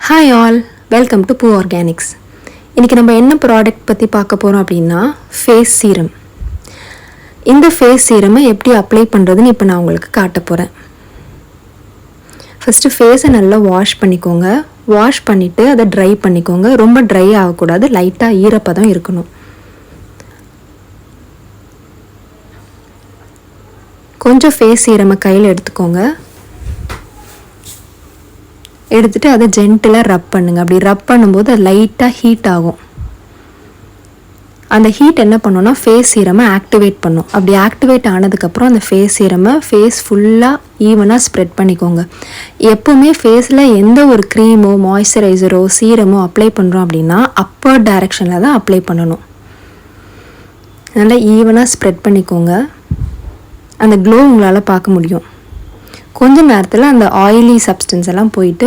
Hi all, welcome to பூ organics. இன்றைக்கி நம்ம என்ன ப்ராடக்ட் பற்றி பார்க்க போகிறோம் அப்படின்னா ஃபேஸ் சீரம். இந்த ஃபேஸ் சீரமை எப்படி அப்ளை பண்ணுறதுன்னு இப்போ நான் உங்களுக்கு காட்ட போகிறேன். ஃபஸ்ட்டு ஃபேஸை நல்லா வாஷ் பண்ணிக்கோங்க. வாஷ் பண்ணிவிட்டு அதை ட்ரை பண்ணிக்கோங்க. ரொம்ப ட்ரை ஆகக்கூடாது, லைட்டாக ஈரப்பதம் இருக்கணும். கொஞ்சம் ஃபேஸ் சீரமை கையில் எடுத்துக்கோங்க. எடுத்துகிட்டு அதை ஜென்டிலாக ரப் பண்ணுங்கள். அப்படி ரப் பண்ணும்போது அது லைட்டாக ஹீட் ஆகும். அந்த ஹீட் என்ன பண்ணோன்னா ஃபேஸ் சீரமை ஆக்டிவேட் பண்ணும். அப்படி ஆக்டிவேட் ஆனதுக்கப்புறம் அந்த ஃபேஸ் சீரமை ஃபேஸ் ஃபுல்லாக ஈவனாக ஸ்ப்ரெட் பண்ணிக்கோங்க. எப்போவுமே ஃபேஸில் எந்த ஒரு க்ரீமோ மாய்ஸ்சரைசரோ சீரமோ அப்ளை பண்ணுறோம் அப்படின்னா அப்பர் டைரெக்ஷனில் தான் அப்ளை பண்ணணும். நல்லா ஈவனாக ஸ்ப்ரெட் பண்ணிக்கோங்க. அந்த க்ளோ உங்களால் பார்க்க முடியும். கொஞ்ச நேரத்தில் அந்த ஆயிலி சப்ஸ்டன்ஸ் எல்லாம் போயிட்டு